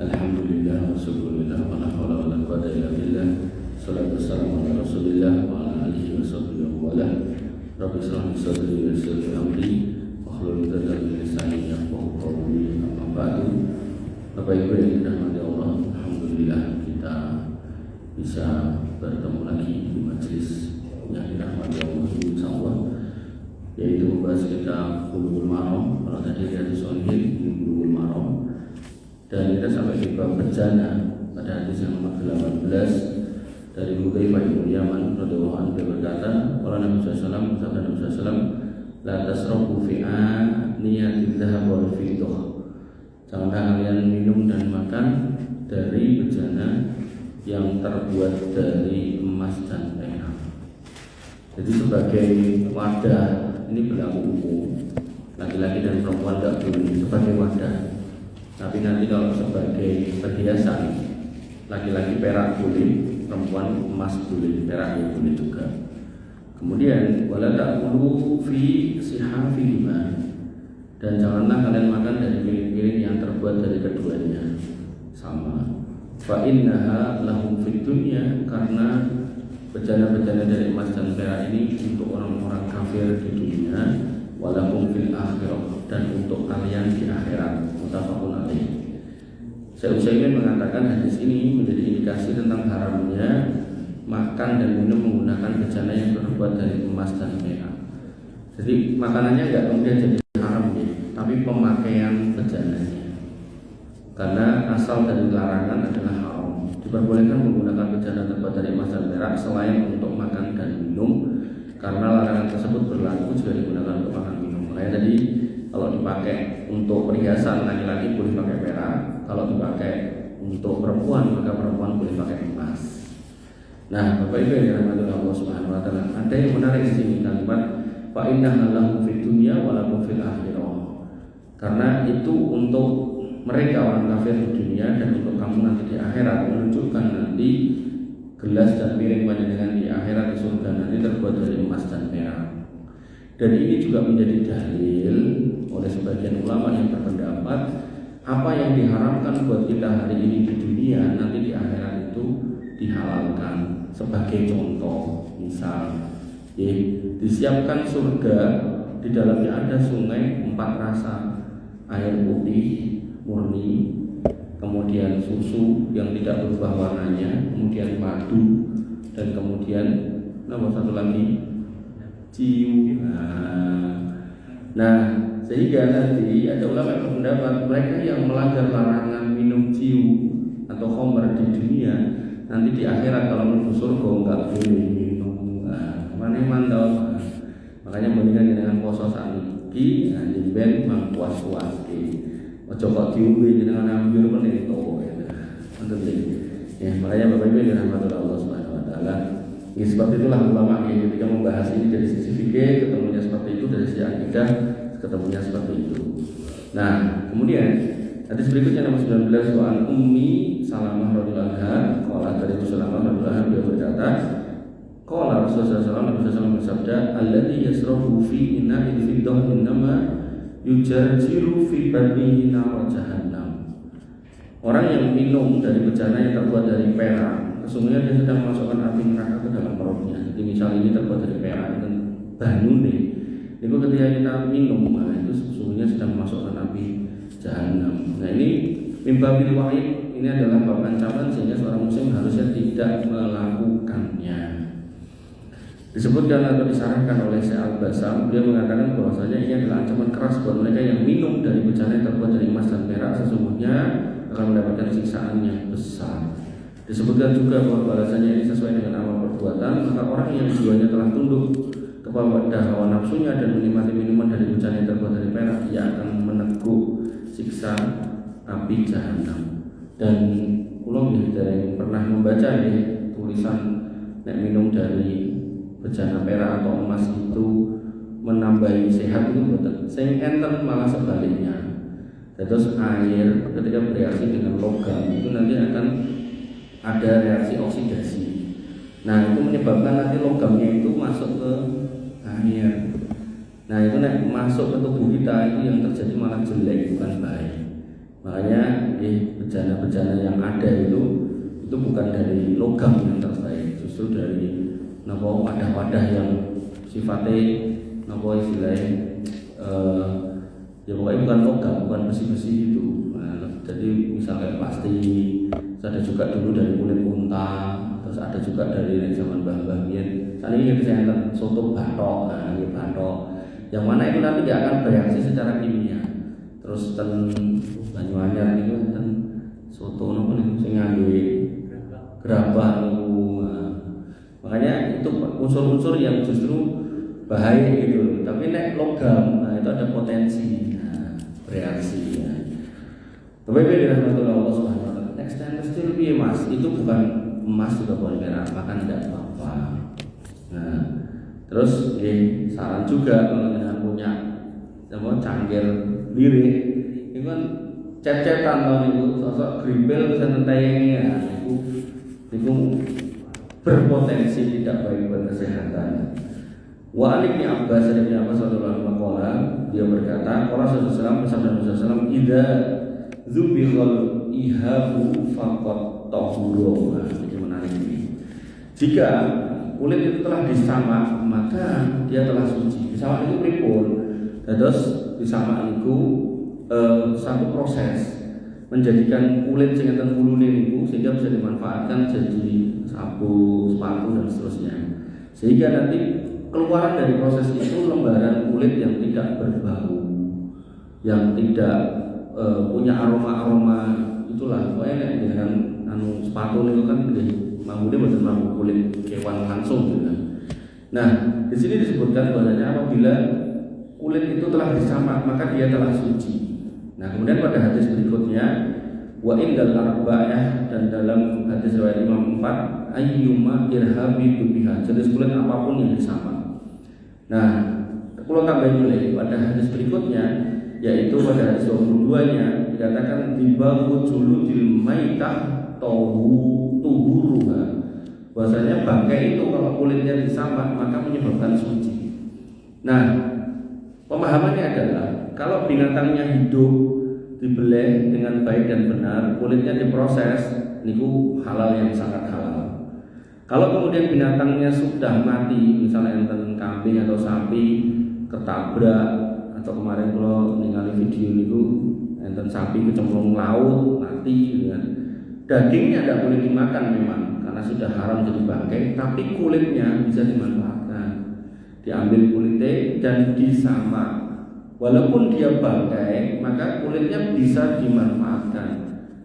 Alhamdulillah wa syukurillah wa la hawla wa la quwwata illa billah. Salatu wassalamu ala Rasulillah wa ala alihi wa sahbihi wa ala. Rabbi shrah li sadri wa yassir li amri wahlul 'uqdatam min lisani yafqahu qawli. Amma ba'du. Bapak Ibu yang dirahmati Allah, alhamdulillah kita bisa bertemu lagi di majelis yang dirahmati Allah insyaallah, yaitu membahas kitab Bulughul Maram. Kalau tadi Riyadhus Shalihin di Bulughul Maram, dan kita sampai di bab bejana pada hadis yang nomor 18 dari Hudzaifah bin Yaman radhiyallahu anhu, berkata, qala Nabi sallallahu alaihi wasallam, sabda Nabi sallallahu alaihi wasallam, la tasrafu fi aniyati dzahab wal fiddah. Janganlah kalian minum dan makan dari bejana yang terbuat dari emas dan perak. Jadi sebagai wadah ini berlaku umum, laki-laki dan perempuan tidak boleh sebagai wadah. Tapi nanti kalau sebagai perhiasan, laki-laki perak boleh, perempuan emas boleh, perak ya boleh juga. Kemudian wala ta'kulu fi sihafihima, dan janganlah kalian makan dari piring-piring yang terbuat dari keduanya sama. Fa innaha lahum fid dunya, karena bejana-bejana dari emas dan perak ini untuk orang-orang kafir di dunia, walakum fil akhirah, dan untuk kalian di akhirat. Muttafaqun alaih. Syekh Utsaimin mengatakan hadis ini menjadi indikasi tentang haramnya makan dan minum menggunakan bejana yang terbuat dari emas dan perak. Jadi makanannya enggak kemudian jadi haram ya, tapi pemakaian bejananya. Karena asal dari larangan adalah haram. Diperbolehkan menggunakan bejana terbuat dari emas dan perak selain untuk makan dan minum, karena larangan tersebut berlaku jika digunakan untuk makan minum. Makanya tadi kalau dipakai untuk perhiasan, laki-laki boleh pakai perak. Kalau dipakai untuk perempuan, maka perempuan boleh pakai emas. Nah, Bapak Ibu yang dirahmati Allah Subhanahu wa taala, ada yang menarik di sini kalimat fa innaha lahum fid dunya wa lakum fil akhirah. Karena itu untuk mereka orang kafir di dunia dan untuk kamu nanti di akhirat, menunjukkan nanti gelas dan piring panjenengan di akhirat di surga nanti terbuat dari emas dan perak. Dan ini juga menjadi dalil oleh sebagian ulama yang berpendapat apa yang diharamkan buat kita hari ini di dunia nanti di akhirat itu dihalalkan. Sebagai contoh, misal disiapkan surga, di dalamnya ada sungai 4 rasa, air putih murni, kemudian susu yang tidak berubah warnanya, kemudian madu, dan kemudian satu lagi ciu. Nah, sehingga nanti ada ulama yang berpendapat mereka yang melanggar larangan minum ciu atau khamr di dunia, nanti di akhirat kalau menuju surga enggak boleh minum. Mana mantau. Makanya mendingan dengan poso sakniki, ben mangkuas-kuaske. Ojo kok diuwi jenengan ambil meneh to. Ya, makanya Bapak Ibu yang dirahmati Allah Subhanahu wa taala, ya, sebab itulah ulama ketika membahas ini dari sisi fikih ketemunya seperti itu, dari sisi akidah ketemunya seperti itu. Nah, kemudian hadis berikutnya nomor 19, wa an Ummi Salamah radhiyallahu anha, qala dari Rasulullah radhiyallahu anha, beliau berkata, qala Rasulullah sallallahu alaihi wasallam bersabda, alladzi yasrafu fi ina'in fiddah innama yujarjiru fi batnihi nar jahannam. Orang yang minum dari bejana yang terbuat dari perak, sesungguhnya dia sedang memasukkan api neraka ke dalam perutnya. Jadi misal ini terbuat dari perak dan banyune, itu ketika kita minum, nah itu sesungguhnya sedang memasukkan api jahanam. Nah ini mimba bil wahid, ini adalah bab ancaman sehingga seorang muslim harusnya tidak melakukannya. Disebutkan atau disarankan oleh Syekh Al-Basam, dia mengatakan bahwasanya ini adalah ancaman keras buat mereka yang minum dari bejana yang terbuat dari emas dan perak, sesungguhnya akan mendapatkan siksaan yang besar. Disebutkan juga bahwa balasannya ini sesuai dengan amal perbuatan, maka orang yang jiwanya telah tunduk kepada hawa nafsunya dan menikmati minuman dari bejana yang terbuat dari perak, ia akan meneguk siksa api jahanam. Dan kula yang pernah membaca tulisan nek minum dari bejana perak atau emas itu menambahi sehat itu betul. Sing enten malah sebaliknya. Terus air ketika bereaksi dengan logam itu nanti akan ada reaksi oksidasi. Nah itu menyebabkan nanti logamnya itu masuk ke air. Nah itu masuk ke tubuh kita itu yang terjadi malah jelek bukan baik. Makanya bejana-bejana yang ada itu bukan dari logam yang terbaik, justru dari wadah-wadah yang sifatnya istilahnya ya pokoknya bukan logam, bukan besi-besi gitu. Nah, jadi misalnya plastik, ada juga dulu dari kulit unta, terus ada juga dari zaman mbah-mbah biyen. Saat ini kita soto batok, batok, yang mana itu nanti tidak akan bereaksi secara kimia. Terus Banyuanyar itu soto nopo nih sing nganggo gerabah niku. Makanya itu unsur-unsur yang justru bahaya gitu. Tapi nek logam, itu ada potensi bereaksi ya. Tapi dirahmati Allah Subhanahu wa taala. Next time steel piye Mas? Itu bukan emas juga boleh merah, maka tidak apa-apa. Nah, terus saran juga kalau kalian punya cangkir lirik, itu kan cet-cetan itu sosok grimbel senentayenge ya, itu berpotensi tidak baik buat kesehatan. Wa Ibnu Abbas radhiyallahu anhu dia berkata, Allah sallallahu alaihi wasallam idza zubikhal ihabu faqat tahuru. Ini menarik ini. Jika kulit itu telah disamak, maka dia telah suci. Disamak itu pripun? Terus disamak itu satu proses menjadikan kulit sing enten kulune niku sehingga bisa dimanfaatkan jadi sabun, sepatu dan seterusnya. Sehingga nanti keluaran dari proses itu lembaran kulit yang tidak berbau, yang tidak punya aroma-aroma, itulah pokoknya dengan sepatu itu kan mamune boten mampu kulit kewan langsung gitu kan. Nah, di sini disebutkan bahwasanya apabila kulit itu telah disamak maka dia telah suci. Nah, kemudian pada hadis berikutnya wa indal arba'ah, dan dalam hadis riwayat Imam 4 ayyuma irhabi biha, jenis kulit apapun yang disamak. Nah, kalau tambahin mulai pada hadis berikutnya, yaitu pada hadis 22-nya dikatakan dibahu juludil maitah tuhuruha, bahwasanya bangkai itu kalau kulitnya disamak maka menyebabkan suci. Nah, pemahamannya adalah kalau binatangnya hidup dibeleh dengan baik dan benar, kulitnya diproses, niku halal yang sangat halal. Kalau kemudian binatangnya sudah mati, misalnya enten kambing atau sapi ketabrak, atau kemarin kalau ningali video niku enten sapi kecemplung laut mati gitu kan. Dagingnya tidak boleh dimakan memang karena sudah haram jadi bangkai, tapi kulitnya bisa dimanfaatkan. Diambil kulitnya dan disamak. Walaupun dia bangkai, maka kulitnya bisa dimanfaatkan.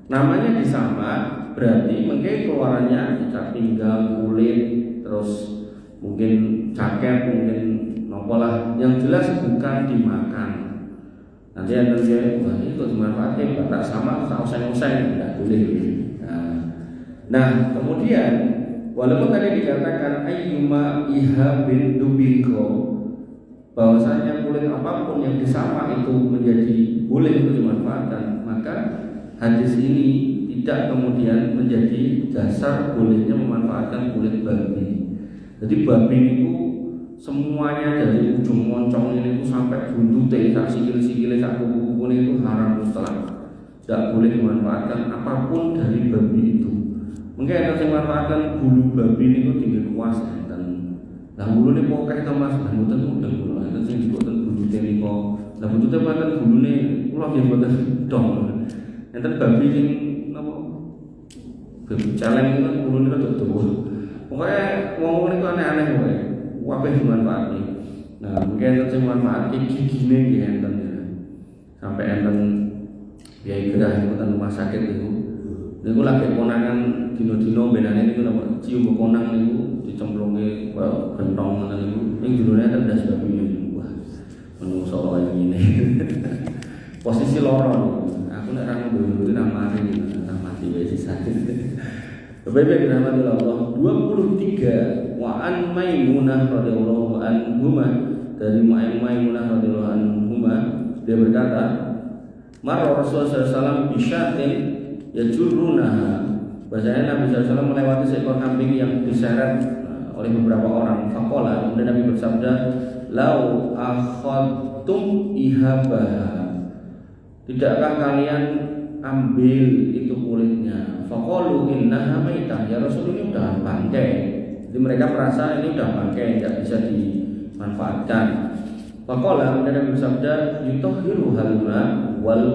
Namanya disamak berarti mungkin keluarannya ikat pinggang, kulit, terus mungkin jaket, mungkin nopolah, yang jelas bukan dimakan. Nanti ada dia, wah itu dimanfaatkan, batak sama, usai-usai, tidak boleh. Nah, kemudian walaupun tadi dikatakan ayyuma ihabin dubiko, bahwasanya kulit apapun yang disamak itu menjadi boleh untuk dimanfaatkan, maka hadis ini tidak kemudian menjadi dasar bolehnya memanfaatkan kulit babi. Jadi babi itu semuanya dari ujung moncong ini sampai buntutnya, sak sikil-sikile, sak kuku-kuku itu haram mutlak. Tidak boleh dimanfaatkan apapun dari babi itu. Mungkin ada yang memanfaatkan bulu babi itu tinggi kuas dan lah bulu ini pokoknya kita mas, dan buatan udah bulu, dan sing dibuatan bulu teni kok, dan butuhnya buatan bulu ini, pulau yang buatan dong, dan babi yang babi celeng itu kan bulu ini kan tuh, pokoknya ngomong itu aneh-aneh pokoknya, wabah dimanfaatkan. Nah mungkin enten manfaatkan gigi nih enten, sampai enten biaya gerah itu enten rumah sakit itu, itu lagi konangan dino-dino benane itu nama cium konang itu dicemplungi gentong itu, yang judulnya kan udah sudah punya wah menungso yang ini posisi lorong. Aku nak rangka dulu nama mati besi sakit. Bapak-bapak dirahmati Allah. 23 wa an Maimunah radhiyallahu anhuma, dari Maimunah radhiyallahu anhuma dia berkata, Mar Rasulullah SAW bisyatin yajurrunaha, bahasanya Nabi SAW melewati seekor kambing yang diseret oleh beberapa orang. Faqala, kemudian Nabi bersabda, lau akhadtum ihabaha, tidakkah kalian ambil itu kulitnya. Faqalu innaha maitah, ya Rasul ini udah bangkai. Jadi mereka merasa ini udah bangkai, tidak bisa dimanfaatkan. Faqala Nabi bersabda yutahhiru halma wal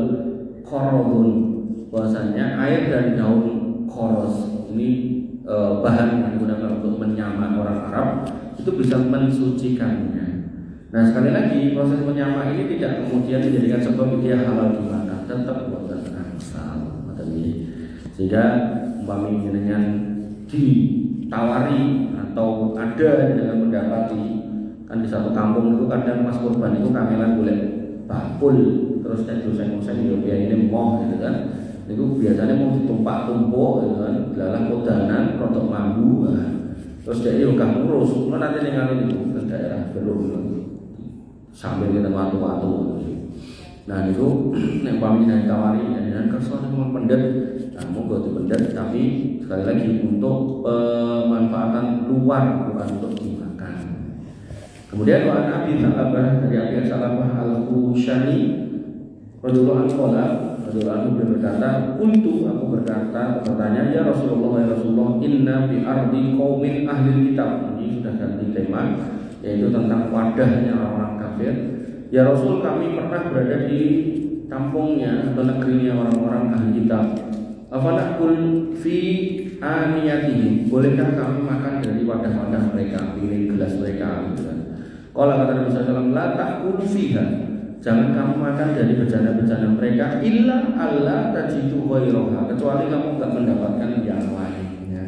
qaradun, bahwasanya air dari daun khoros ini bahan yang digunakan untuk menyamak orang Arab itu bisa mensucikannya. Nah sekali lagi proses menyamak ini tidak kemudian dijadikan sebab dia halal dimakan, tetap buatan asal. Sehingga umpami dengan ditawari atau ada dengan mendapati, kan di satu kampung itu kadang pas kurban itu kamelan boleh bakul terus kayak dosen-dosen Ethiopia ini moh gitu kan. Itu biasanya mau ditumpak-tumpuk gitu kan, dalam kodanan, rotok mambu, terus dia gak ngurus, mana nanti dengan itu ke daerah belum sambil kita waktu-waktu. Nah itu yang kami tawari dan kerso memang pendet, nah mau gue pendet, tapi sekali lagi untuk pemanfaatan luar bukan untuk dimakan. Kemudian wa Nabi Salabah dari Abi Salabah al-Khushani radhiyallahu anhu berkata, "Kuntu aku berkata bertanya ya Rasulullah inna bi ardi qaumin ahli kitab." Ini sudah ganti tema, yaitu tentang wadahnya orang kafir. Ya Rasul, kami pernah berada di kampungnya atau negerinya orang-orang ahli kitab. Afanakul fi aniyatihim, bolehkah kami makan dari wadah-wadah mereka, piring gelas mereka gitu kan. Qala kata Nabi sallallahu alaihi wasallam, la ta'kulu fiha, jangan kamu makan dari bejana-bejana mereka illa alla tajidu ghairaha, kecuali kamu enggak mendapatkan yang lainnya.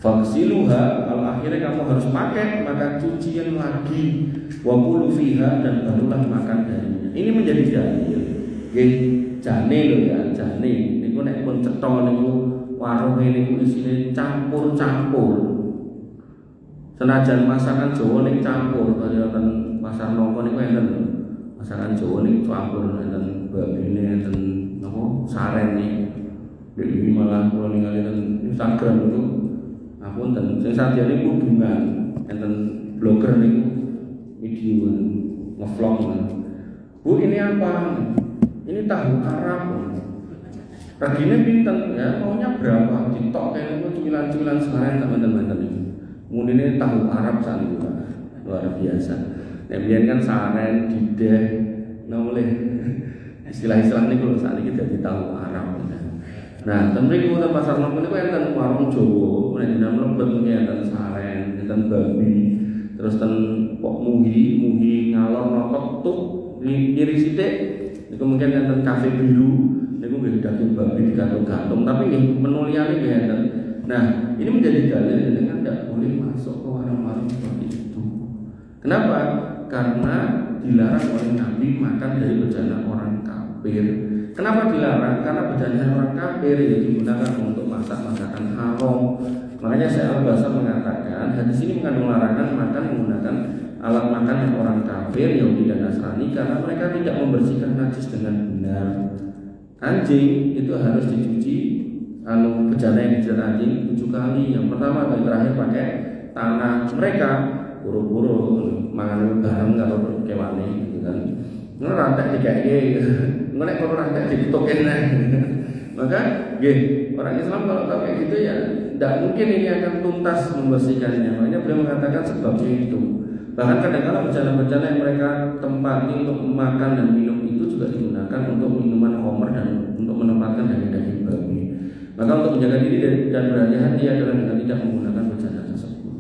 Faghsiluha, kalau akhirnya kamu harus pakai maka cucian lagi, wa kulu fiha, dan barulah makan darinya. Ini menjadi dalil. Nggih, jane lho ya, jane niku nek pun cetha niku warung niku isine campur-campur. Senajan masakan Jawa ning campur, kaya ten pasar nongko niku enten. Masakan Jawa ning campur enten babine enten napa sarene. Iki malah kula ningali ten Instagram niku apunten sing sadene hubungan enten blogger niku video ngevlog. Bu ini apa? Ini tahu Arab. Regine pinten ya? Maunya berapa? Ditok kene cuilan-cuilan saren teman-teman ini. Munine tahu Arab santu luar biasa. Nek biyen kan saren, dideh, noleh. Istilah-istilah niku lho sakniki dadi tahu Arab. Nah, ten mriku ten pasar nopo niku enten warung Jawa, nek dina mlebet niki enten saren, enten babi, terus ten kok muhi ngalor notok tuk kiri sithik niku mungkin enten kafe biru, niku nggih daging babi digantung-gantung, tapi nggih menu liyane nggih enten. Nah, ini menjadi dalil dengan tidak boleh masuk ke warung-warung seperti itu. Kenapa? Karena dilarang oleh Nabi makan dari bejana orang kafir. Kenapa dilarang? Karena bejana orang kafir itu digunakan untuk masak masakan haram. Makanya saya Al-Basar mengatakan hadis ini mengandung larangan makan menggunakan alat makan yang orang kafir, Yahudi dan Nasrani, karena mereka tidak membersihkan najis dengan benar. Anjing itu harus dicuci, bejana yang dicuci anjing 7 kali. Yang pertama kali terakhir pakai tanah. Mereka buru-buru mangan bareng karo kewane gitu kan. Ngono rantek dikeke. Ngono nek kono rantek ditutukin. Maka nggih, orang Islam kalau tahu kayak gitu ya tidak mungkin ini akan tuntas membersihkannya. Makanya beliau mengatakan sebabnya itu. Bahkan kadang-kadang bejana-bejana yang mereka tempati untuk makan dan minum itu juga digunakan untuk minuman khamr dan untuk menempatkan daging-daging babi. Maka untuk menjaga diri dan berhati-hati adalah dengan tidak menggunakan bejana tersebut.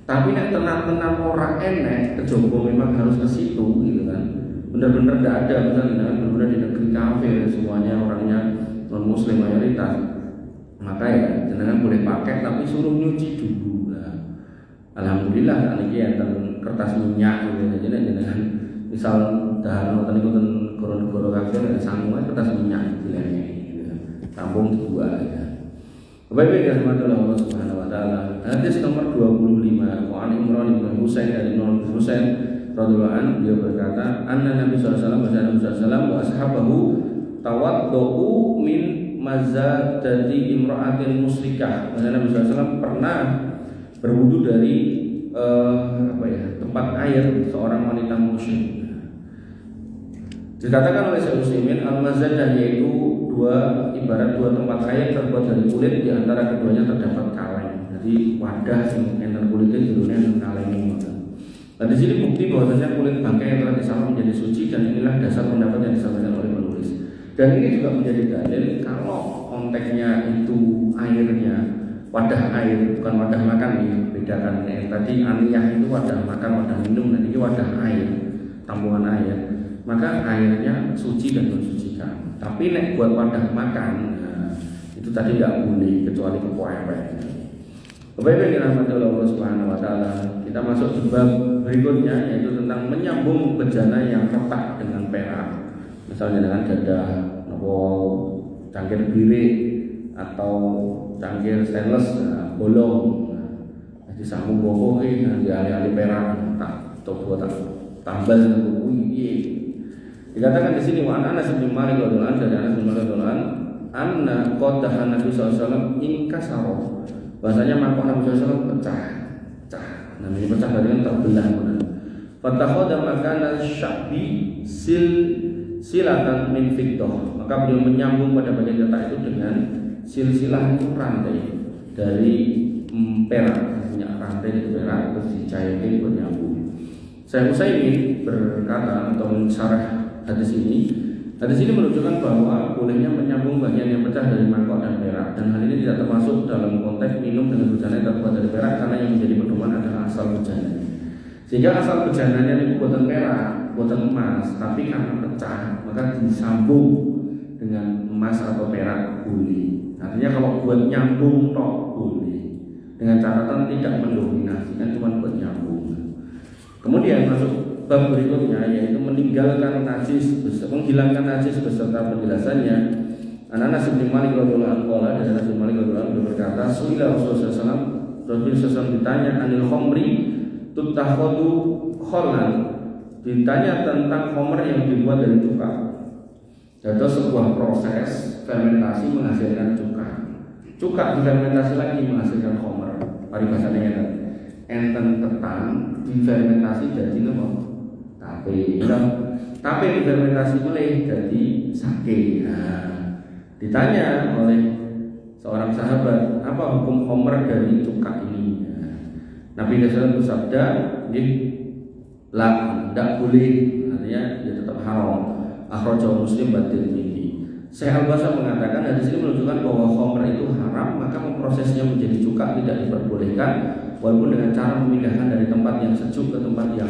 Tapi nek tenan-tenan orang enek kejaba memang harus ke situ gitu kan. Benar-benar tidak ada misalnya benar-benar di negeri kafir semuanya orangnya non muslim mayoritas. Maka ya jenengan boleh pakai tapi suruh nyuci dulu lah. Alhamdulillah niki enten kertas minyak gitu jadi jenengan misal dahan wonten niku ten negara-negara kafir sangu kertas minyak dilene gitu. Tampung dua ya. Baik ya Allah Subhanahu wa taala. Hadis nomor 25 Wa Imran bin Husain dari Imran bin Husain radhiyallahu anhu dia berkata, "Anna Nabi sallallahu alaihi wasallam wa ashabahu tawaddu min mazadati imra'atin musyrikah." Nabi sallallahu alaihi wasallam pernah berwudu dari tempat air seorang wanita musyrik. Dikatakan oleh Syekh Utsaimin, al-mazadah yaitu ibarat dua tempat air terbuat dari kulit, di antara keduanya terdapat kaleng. Jadi wadah yang enten kulitnya judulnya kaleng. Nah di sini bukti bahwasanya kulit bangkai yang telah disalah menjadi suci, dan inilah dasar pendapat yang disampaikan oleh penulis. Dan ini juga menjadi dalil kalau konteksnya itu airnya wadah air, bukan wadah makan ya, bedakan ya. Tadi aniyah itu wadah makan, wadah minum, dan ini wadah air, tampungan air. Maka airnya suci dan mensucikan. Tapi nek buat wadah makan, nah, itu tadi tidak boleh kecuali kepoe-poe. Bapak Ibu yang dirahmati oleh Allah Subhanahu wa taala, kita masuk ke bab berikutnya, yaitu tentang menyambung bejana yang retak dengan perak. Misalnya dengan dada, cangkir birik atau cangkir stainless bolong. Jadi sambung bohong nanti alih-alih perak tak coba tak tambal dengan kuwi. Dikatakan di sini wa Anas bin Malik radhiyallahu anhu, dari Anas bin Malik radhiyallahu anhu, anna qadaha Nabi sallallahu alaihi wasallam inkasara. Bahasanya mangkok Nabi sallallahu alaihi wasallam pecah. Namanya pecah dari kan terbelah. Fatakhadha makana sya'bi silatan min fiddah. Maka beliau menyambung pada bagian cetak itu dengan silsilah itu rantai dari perak, punya rantai dari perak terus dicairkan bernyambung. Syekh Utsaimin berkata atau mensyarah hadis ini menunjukkan bahwa bolehnya menyambung bagian yang pecah dari mangkok dan perak, dan hal ini tidak termasuk dalam konteks minum dengan bejana yang terbuat dari perak, karena yang menjadi pedoman adalah asal bejana. Sehingga asal bejananya itu buatan perak, buatan emas, tapi karena pecah maka disambung dengan emas atau perak boleh. Artinya kalau buat nyambung tok boleh, dengan catatan tidak mendominasi, kan cuma buat nyambung. Kemudian masuk bab berikutnya, yaitu menghilangkan najis beserta penjelasannya. Anas bin Malik radhiyallahu anhu, dari Anas bin Malik radhiyallahu anhu berkata, "Suila Rasulullah SAW ditanya anil khamri tutakhadu khallan." Ditanya tentang khamr yang dibuat dari cuka. Itu sebuah proses fermentasi menghasilkan cuka. Cuka difermentasi lagi menghasilkan khamr. Paribasane ya. Enten ketan difermentasi jadi apa? Tape difermentasi boleh jadi sake. Nah, ditanya oleh seorang sahabat, apa hukum khamr dari cuka ini? Nabi SAW bersabda, tidak boleh, artinya dia tetap haram. Akhrajahu Muslim wa Tirmidzi. Syekh Al-Basri mengatakan hadis ini menunjukkan bahwa khamr itu haram, maka memprosesnya menjadi cuka tidak diperbolehkan, walaupun dengan cara memindahkan dari tempat yang sejuk ke tempat yang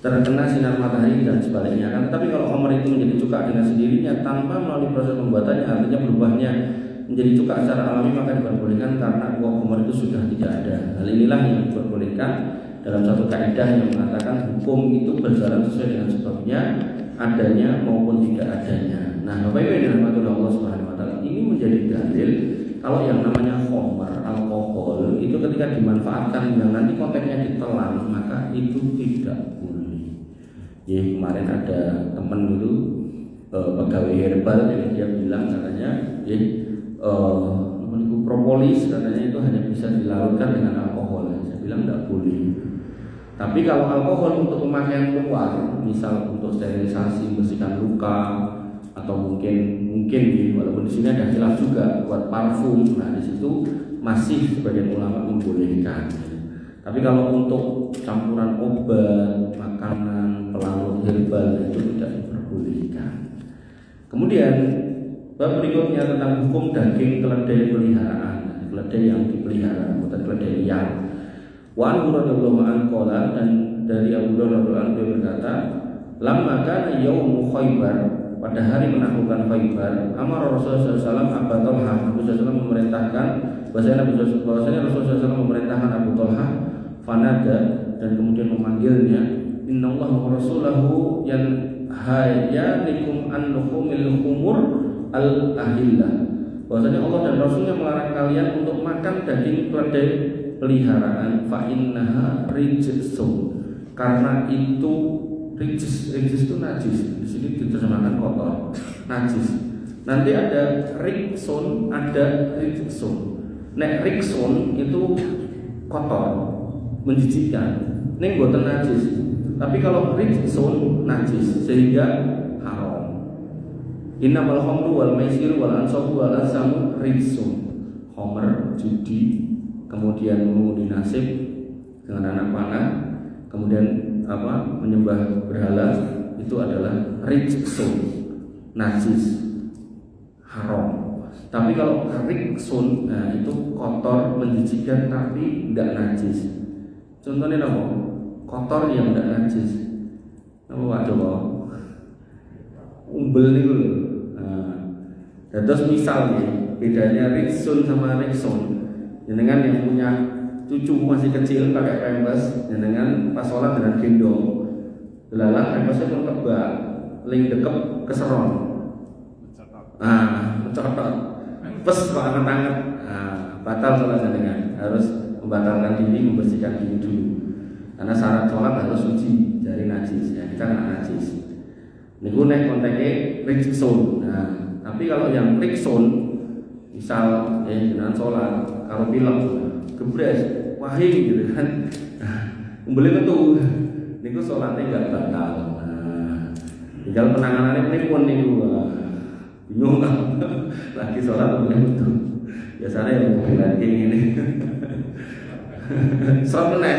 terkena sinar matahari dan sebaliknya. Tapi kalau khamr itu menjadi cuka dengan sendirinya tanpa melalui proses pembuatannya, artinya berubahnya menjadi cuka secara alami, maka diperbolehkan karena uang khamr itu sudah tidak ada. Hal inilah yang diperbolehkan dalam satu kaidah yang mengatakan hukum itu berjalan sesuai dengan sebabnya, adanya maupun tidak adanya. Nah, Bapak Ibu yang dirahmati oleh Allah Subhanahu wa taala, ini menjadi dalil kalau yang namanya khamr, alkohol itu ketika dimanfaatkan yang nanti konteksnya ditelan, maka itu tidak boleh. Ya, kemarin ada teman itu pegawai herbal yang dia bilang katanya, propolis katanya itu hanya bisa dilarutkan dengan alkohol. Saya bilang tidak boleh. Tapi kalau alkohol untuk pemakaian luar, misal untuk sterilisasi, membersihkan luka, atau mungkin walaupun di sini ada khilaf juga buat parfum, nah di situ masih sebagian ulama membolehkan. Tapi kalau untuk campuran obat, makanan, pelarut herbal itu tidak diperbolehkan. Kemudian bab berikutnya tentang hukum daging keledai peliharaan, keledai yang dipelihara, bukan keledai liar. Wa anhu radhiyallahu anhu dan dari Abu Hurairah radhiyallahu anhu berkata, lamma kana yaum Khaibar, pada hari menaklukkan Khaibar, amar Rasulullah SAW Abu Talha, Abu SAW memerintahkan, bahasanya Rasulullah SAW memerintahkan Abu Talha, fanada, dan kemudian memanggilnya, innallaha wa rasulahu yanhayanikum an luhumil khumur al-ahillah. Bahwasanya Allah dan Rasulnya melarang kalian untuk makan daging keledai peliharaan, fa innaha rijsun, karena itu rijis itu najis. Di sini diterjemahkan kotor, najis. Nanti ada riksun, ada rijsun. Nek riksun itu kotor, menjijikkan. Ning boten najis. Tapi kalau rijsun najis sehingga haram. Innamal khamru wal maisiru wal ansabu wal azlamu rijsun. Khamr, judi, kemudian mengundi nasib dengan anak panah, kemudian menyembah berhala, itu adalah rijsun, najis, haram. Tapi kalau riksun, nah itu kotor, menjijikkan tapi tidak najis. Contohnya apa? Kotor yang tidak najis. Apa Pak coba? Umbel itu loh. Nah, terus misalnya bedanya riksun sama riksun. Jenengan yang punya cucu masih kecil pakai pampers, jenengan pas sholat dengan gendong, delalah pampersnya pun kebak, ling dekep keseron. Mencotot. Pes banget, batal sholat jenengan, harus membatalkan diri, membersihkan diri dulu. Karena syarat sholat harus suci dari najis, ya kita nggak najis. Niku nek konteknya riksun. Nah, tapi kalau yang riksun, misal jenengan sholat, kalau pilek, gebres, wahing gitu kan, umbeli metu, niku sholatnya nggak batal. Nah, tinggal penanganannya pripun niku. Bingung kan? Lagi sholat boleh betul. Biasanya yang bilang ini. Sholat meneh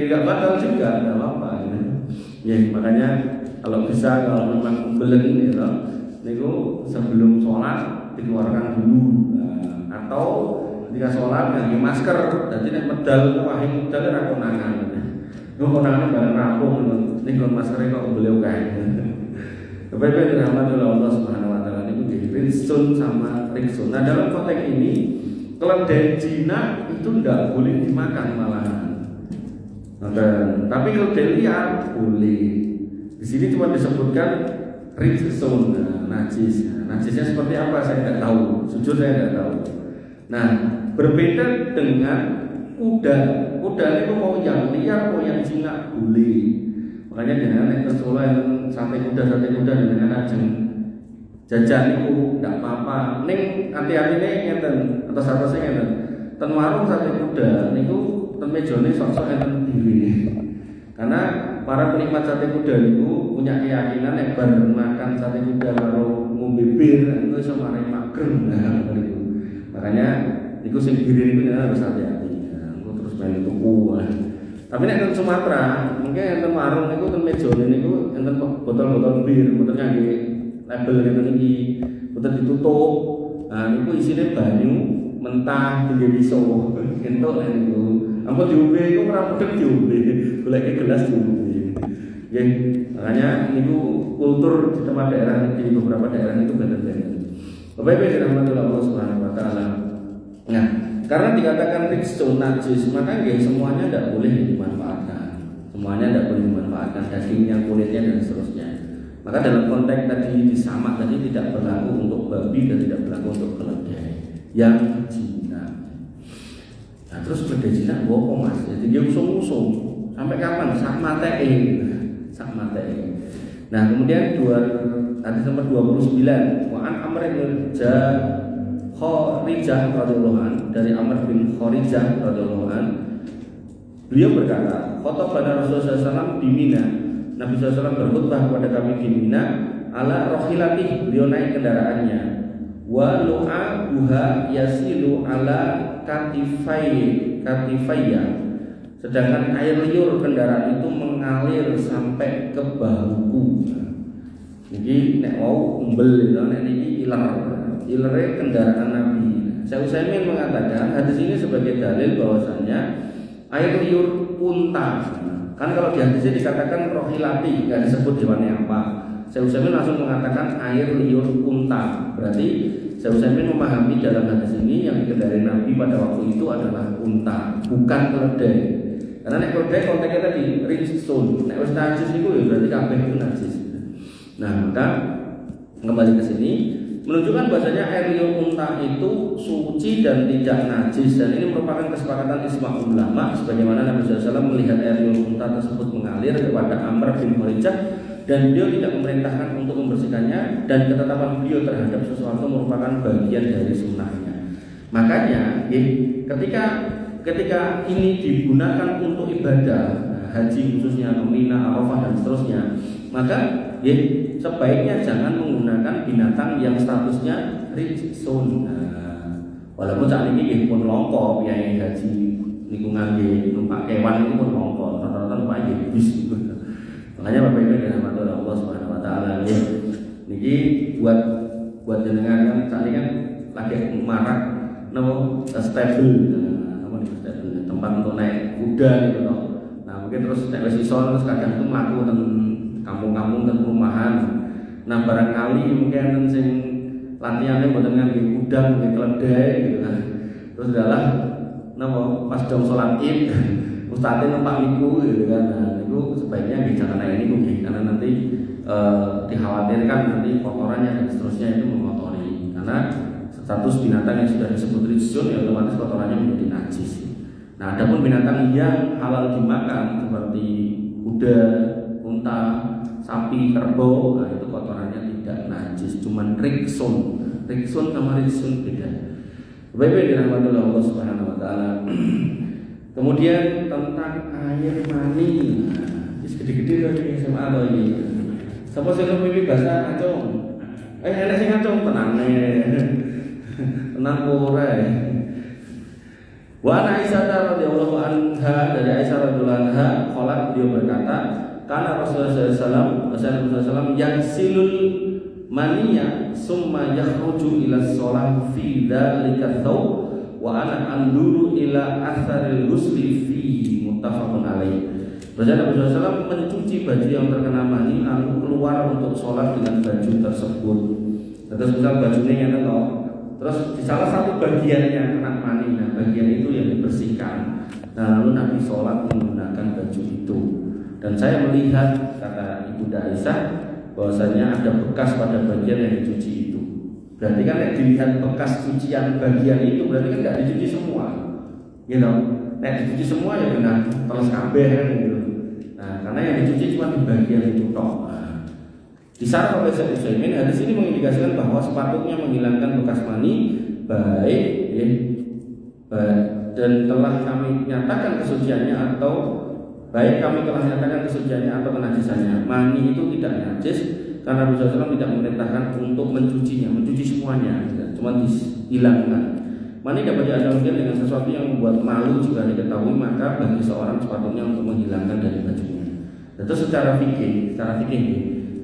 nggak batal juga, nggak apa-apa. Ya makanya kalau bisa, kalau memang beleng ini niku sebelum sholat dikeluarkan dulu, atau ketika sholat ganti masker. Jadi nek medal wahing medal ora konangan. Niku konangan bareng rampung niku maskernya kok beliau kae. Bapak-bapak dirahmati oleh Allah Subhanahu wa taala, itu jadi rijsun sama riksun. Nah, dalam konteks ini keledai jinak itu tidak boleh dimakan malahan. Tapi keledai liar boleh. Di sini cuma disebutkan rijsun, najis. Najisnya seperti apa saya tidak tahu. Jujur saya tidak tahu. Nah, berbeda dengan kuda. Kuda itu mau yang liar mau yang jinak boleh. Makanya jangan nek tersolah sampai kuda dengan ajeng jajan itu tidak apa-apa. Ning hati-hati nih ngeten atau atasnya ngeten. Ten warung sate kuda niku ten mejane sok-sok enten diri. Karena para penikmat sate kuda niku punya keyakinan nek bar makan sate kuda karo ngombe bir itu iso marai magrem. Nah, niku. Makanya niku sing diri niku harus hati-hati. Engko terus main tuku. Tapi nek teng Sumatera, mungkin enten warung niku ten mejane niku enten botol-botol bir, boten ngangge label ngeten iki, boten ditutup. Nah niku isine banyu mentah tinggi iso. Entuk niku. Ampun diombe iku ora pedhet diombe, goleke gelas diombe. Nggih, makanya niku kultur di tempat daerah, di beberapa daerah itu beda-beda. Bapak-bapak dirahmati Allah Subhanahu wa taala. Nah, karena dikatakan rijsun najis, maka semuanya tidak boleh dimanfaatkan. Semuanya tidak boleh dimanfaatkan, dagingnya, kulitnya dan seterusnya. Maka dalam konteks tadi disamak tadi tidak berlaku untuk babi dan tidak berlaku untuk keledai yang jinak. Nah, terus keledai jinak bohong mas, jadi dia usung-usung sampai kapan? Sak matei. Nah, kemudian hadis nomor 29, wa an Amr bin Kharijah radhiyallahu an, dari Amr bin Kharijah radhiyallahu an, beliau berkata, khotbah Rasulullah SAW di Mina. Nabi SAW berkhutbah kepada kami di Mina ala rohilati, beliau naik kendaraannya, wa lu'abuha yasilu ala katifayya, sedangkan air liur kendaraan itu mengalir sampai ke bahuku. Jadi nek mau umbel itu, nek ini ilare kendaraan Nabi. Syekh Utsaimin mengatakan hadis ini sebagai dalil bahwasannya air liur unta. Kan kalau di hadisnya dikatakan rohilati, nggak disebut hewannya apa. Syekh Utsaimin langsung mengatakan air liur unta. Berarti Syekh Utsaimin memahami dalam hadis ini yang dikendarai Nabi pada waktu itu adalah unta, bukan keledai. Karena nek keledai konteksnya tadi rijsun, nek wis najis itu ya berarti kabeh itu najis. Nah, maka kembali ke sini menunjukkan bahasanya air liur unta itu suci dan tidak najis, dan ini merupakan kesepakatan ijma ulama sebagaimana Nabi SAW melihat air liur unta tersebut mengalir kepada Amr bin Kharijah dan beliau tidak memerintahkan untuk membersihkannya, dan ketetapan beliau terhadap sesuatu merupakan bagian dari sunnahnya. Makanya ketika ini digunakan untuk ibadah, haji khususnya atau Mina, Arafah dan seterusnya, maka ya sebaiknya jangan menggunakan binatang yang statusnya rijsun. Walaupun saat ini pun longko biaya haji lingkungan numpak hewan itu pun longko, rata-rata numpak bis gitu. Makanya Bapak Ibu dirahmati oleh Allah Subhanahu Wa Taala, niki buat jenengan kan saat ini kan lagi marak stable, tempat untuk naik kuda gitu loh. Nah mungkin terus naik sison terus kadang itu melaku teng kampung-kampung dan perumahan. Nah barangkali mungkin sing latihannya buat nganggo kuda, nganggo keledai gitu kan. Terus adalah pas dong sholat id, ustadz numpak niku gitu kan. Nah itu sebaiknya jangan naik niku karena nanti dikhawatirkan nanti kotorannya dan seterusnya itu mengotori. Karena status binatang yang sudah disebut rijsun ya otomatis kotorannya menjadi najis. Nah, adapun binatang yang halal dimakan seperti kuda, unta, sapi, kerbau, nah itu kotorannya tidak najis, cuman riksun. Riksun sama rijsun beda. Baik-baik dirahmati oleh Allah Subhanahu Wa Taala. Kemudian tentang air mani, gede-gede lagi sama apa ini? Siapa sih yang mimpi bahasa ngacung? Enak sih ngacung tenang tenang korai. Wa Aisyah radhiyallahu anha, dari Aisyah radhiyallahu anha qalat, beliau berkata, kana Rasulullah SAW yaksilul maniya summa yakhruju ila shalah fi dzalika thawb wa ana anduru ila atharil ghusli fi, muttafaqun alaih. Rasulullah SAW mencuci baju yang terkena mani lalu keluar untuk sholat dengan baju tersebut. Terus misal bajunya yang terus di salah satu bagian yang kena mani, nah bagian itu yang dibersihkan. Nah lalu Nabi sholat menggunakan baju itu. Dan saya melihat, kata Ibunda Aisyah, bahwasanya ada bekas pada bagian yang dicuci itu. Berarti kan yang dilihat bekas cucian bagian itu berarti kan tidak dicuci semua, gitu. Nah dicuci semua ya benar terus kabeh kan gitu. Nah karena yang dicuci cuma di bagian itu toh. Di sana oleh Syekh Utsaimin, hadis ini mengindikasikan bahwa sepatutnya menghilangkan bekas mani baik dan telah kami nyatakan kesuciannya atau baik kami telah nyatakan kesuciannya atau kenajisannya. Mani itu tidak najis karena Rasulullah SAW tidak memerintahkan untuk mencucinya, mencuci semuanya, cuma dihilangkan. Mani dapat dianalogikan dengan sesuatu yang membuat malu jika diketahui, maka bagi seorang sepatutnya untuk menghilangkan dari bajunya. Itu secara fikih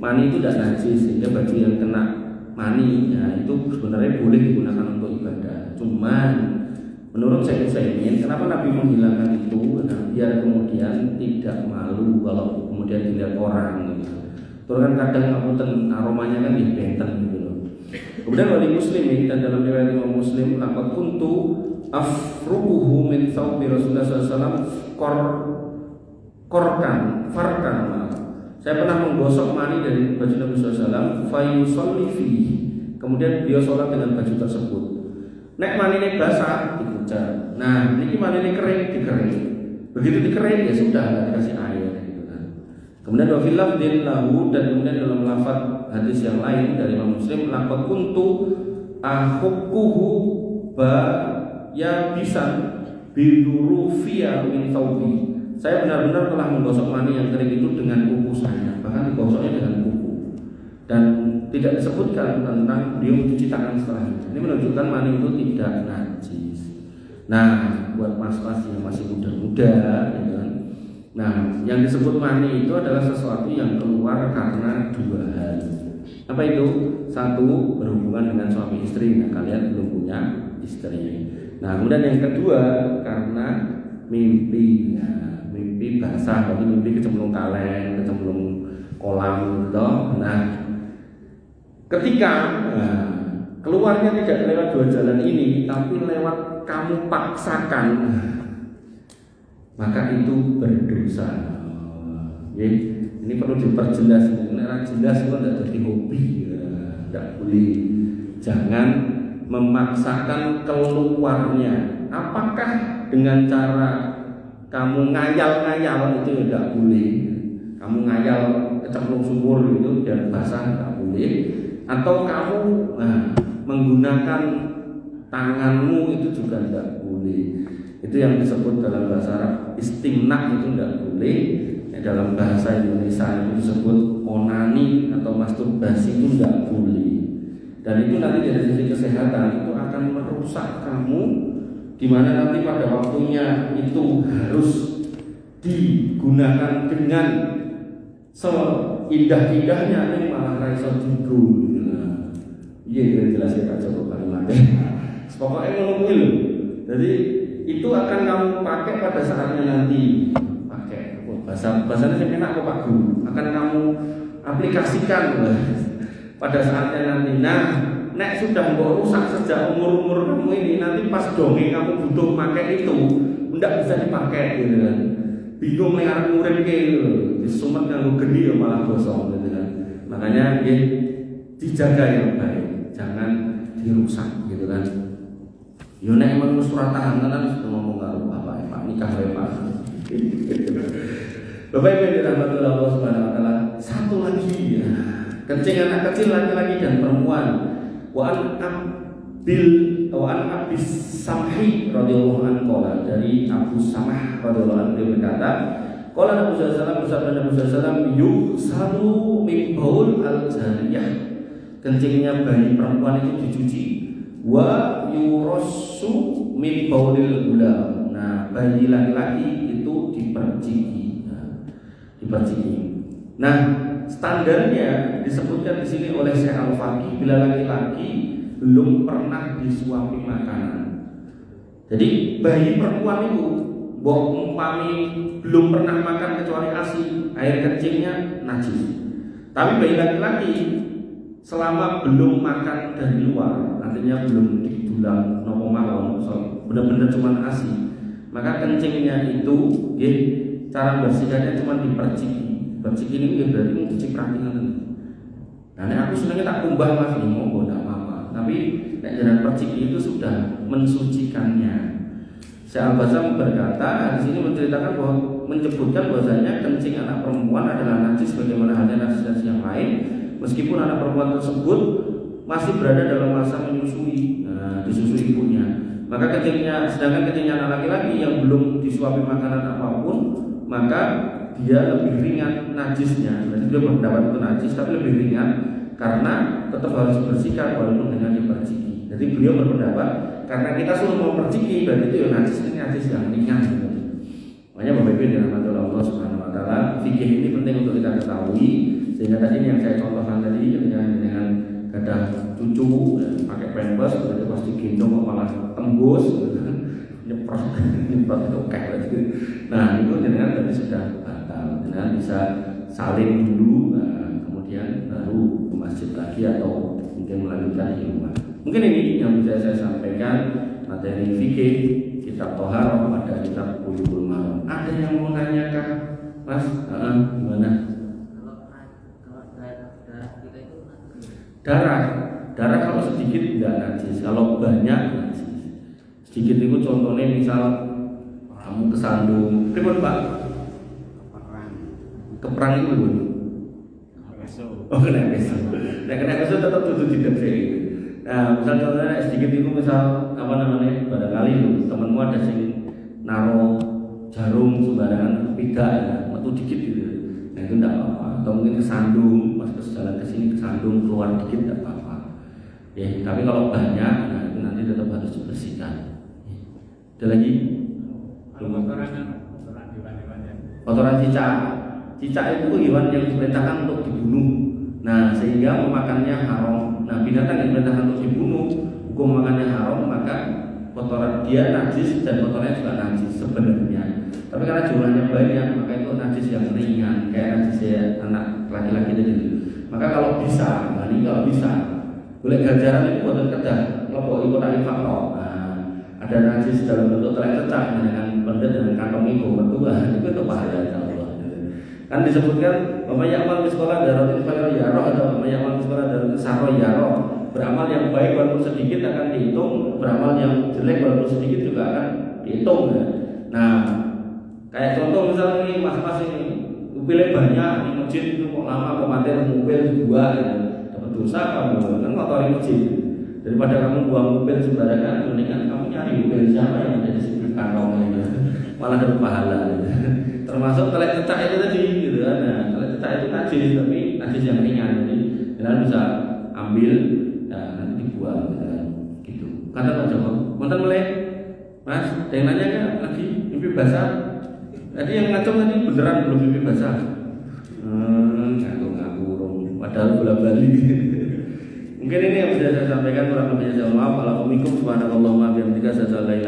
mani itu tidak najis, sehingga baju yang kena mani ya itu sebenarnya boleh digunakan untuk ibadah. Cuman menurut Syekh Utsaimin, kenapa Nabi menghilangkan itu? Nah, biar kemudian tidak malu kalau kemudian dilihat orang gitu. Terus kan kadang aromanya kan benten gitu loh. Kemudian wali Muslim dan dalam riwayat Imam Muslim, laqad kuntu afruquhu min thawbi Rasulullah sallallahu alaihi wasallam farkan. Saya pernah menggosok mani dari baju Nabi SAW, fayusolli fihi. Kemudian beliau sholat dengan baju tersebut. Nek mani ini basah, dikucap. Nah, ini mani ini kering, dikering. Begitu dikering ya sudah, nggak dikasih air. Gitu kan. Kemudian wafil lafdin lahu, dan kemudian dalam lafaz hadis yang lain dari Imam Muslim, laqad kuntu ahukuhu ba ya bisan bidurufiya min thawbi. Saya benar-benar telah menggosok mani yang kering itu dengan kuku saya, bahkan digosoknya dengan kuku. Dan tidak disebutkan tentang dia mencuci tangan setelahnya. Ini menunjukkan mani itu tidak najis. Nah, buat mas-mas yang masih muda-muda, ya kan? Nah, yang disebut mani itu adalah sesuatu yang keluar karena dua hal. Apa itu? Satu, berhubungan dengan suami istri. Nah, kalian belum punya istri. Nah, kemudian yang kedua, karena mimpi. Mimpi basah, berarti mimpi kecemplung kaleng, kecemplung kolam gitu. Nah, ketika keluarnya tidak lewat dua jalan ini, tapi lewat kamu paksakan, maka itu berdosa. Ini perlu diperjelas. Ini jelas itu tidak jadi hobi, tidak boleh. Jangan memaksakan keluarnya. Apakah dengan cara kamu ngayal-ngayal itu tidak boleh. Kamu ngayal kecemplung sumur itu biar basah tidak boleh. Atau kamu menggunakan tanganmu itu juga tidak boleh. Itu yang disebut dalam bahasa Arab istimna, itu tidak boleh. boleh. Dalam bahasa Indonesia itu disebut onani atau masturbasi itu nggak boleh. Dan itu nanti dari sisi kesehatan itu akan merusak kamu, di mana nanti pada waktunya itu harus digunakan dengan seindah-indahnya, ini malah raiso digo. Iya, jelas ya Pak Joko kalimatnya. Pokoknya ngono kuwi lho. Jadi itu akan kamu pakai pada saatnya nanti. Pakai bahasanya sing enak kok Pak Guru. Akan kamu aplikasikan pada saatnya nanti. Nah, nek sudah mbok rusak sejak umur kamu ini, nanti pas dongeng kamu butuh pakai itu, ndak bisa dipakai gitu kan. Bingung ning arep nguripke lho. Disumet kanggo geni ya malah gosong gitu kan. Makanya nggih dijaga yang baik. Jangan dirusak gitu kan. Yo nek emang surat tahanan ngomong karo bapak Pak nikah wae Pak. Bapak Ibu dirahmati Allah Subhanahu wa taala. Satu lagi ya. Kencing anak kecil laki-laki dan perempuan. Wa an Abis Samhi radhiyallahu anhu dari Abu Samah radhiyallahu anhu berkata, qala Nabi sallallahu alaihi wasallam Nabi sallallahu alaihi wasallam yusalu min baul al-jariyah. Kencingnya bayi perempuan itu dicuci. Wa yurassu min baulil gulam. Nah, bayi laki-laki itu diperciki. Nah, standarnya disebutkan di sini oleh Syekh Al-Faqih bila laki-laki belum pernah disuapi makanan. Jadi bayi perempuan itu umpami belum pernah makan kecuali ASI, air kencingnya najis. Tapi bayi laki-laki selama belum makan dari luar, artinya belum didulang nopo mawon, benar-benar cuma ASI, maka kencingnya itu cara bersihkannya cuma diperciki. Perciki ini berarti menciprati ngoten. Nah, aku senangnya tak kumbah Mas, monggo enggak apa-apa. Tapi nek jalan perciki itu sudah mensucikannya. Syekh Al-Bazam berkata di sini menceritakan bahwa menyebutkan bahwasanya kencing anak perempuan adalah najis bagaimana halnya najis yang lain, meskipun anak perempuan tersebut masih berada dalam masa menyusui, disusui ibunya. Maka sedangkan kencingnya anak laki-laki yang belum disuapi makanan apapun, maka dia lebih ringan najisnya. Berarti dia berpendapat itu najis, tapi lebih ringan karena tetap harus dibersihkan walaupun dengan diperciki. Jadi beliau berpendapat karena kita suruh memperciki, berarti itu ya najis, ini najis yang ringan. Makanya Bapak Ibu dirahmati Allah Subhanahu wa taala, fikih ini penting untuk kita ketahui. Sehingga tadi yang saya contohkan tadi dengan ada cucu pakai pampers, berarti pas digendong malah tembus, nyemprot itu kayak gitu. Nah itu dengan tadi sudah batal, dengan bisa salin dulu, kemudian baru ke masjid lagi atau mungkin melanjutkan di rumah. Mungkin ini yang bisa saya sampaikan materi fikih kitab Thaharah pada kitab Bulughul Maram. Ada yang mau nanyakan, Mas? Gimana? Darah kalau sedikit tidak najis, kalau banyak najis. Sedikit itu contohnya misal kamu kesandung, pripun Pak? Keperang itu pun. Oh kena peso. Nah kena peso tetap tutup tidak sih. Nah misal contohnya sedikit itu misal apa namanya barangkali temanmu ada sing naro jarum sembarangan tidak ya, metu dikit gitu. Nah itu tidak apa-apa. Atau mungkin kesandung, pas jalan ke sini kesandung keluar dikit tidak apa-apa. Ya, tapi kalau banyak, nah itu nanti tetap harus dibersihkan. Ada lagi? Kotoran cicak. Cicak itu hewan yang diperintahkan untuk dibunuh. Nah, sehingga memakannya haram. Nah, binatang yang diperintahkan untuk dibunuh, hukum makannya haram, maka kotoran dia najis dan kotorannya juga najis sebenarnya. Tapi karena jumlahnya banyak, maka itu najis yang ringan, kayak najis ya anak laki-laki tadi. Maka kalau bisa, ini kalau bisa, boleh ganjaran itu buatan kedah, ngelopok ikut faktor. Ada najis dalam bentuk telek cecah dengan pendet dengan kantong itu mertua itu bahaya insya Allah. Kan disebutkan namanya amal di sekolah darotin fayro yaro atau namanya amal di sekolah darotin saro yaro. Beramal yang baik walaupun sedikit akan dihitung, beramal yang jelek walaupun sedikit juga akan dihitung. Nah, kayak contoh misalnya ini mas-mas ini upilnya banyak di masjid itu kok lama kok mati mobil dua ya. Dapat dosa kamu kan ngotori masjid. Daripada kamu buang mobil sembarangan, mendingan kamu nyari mobil siapa yang ada di sekitar kantong malah dapat pahala. termasuk kalau cetak itu tadi gitu kan. Nah, kalau cetak itu najis tapi najis yang ringan, jadi kalian bisa ambil nanti dibuang gitu. Kata Pak Joko, mantan melek Mas, ada yang nanya kan lagi mimpi basah. Tadi yang ngacung tadi beneran belum mimpi basah. Ngaku padahal bola bali. Mungkin ini yang bisa saya sampaikan, kurang lebihnya saya maaf. Assalamualaikum warahmatullahi wabarakatuh.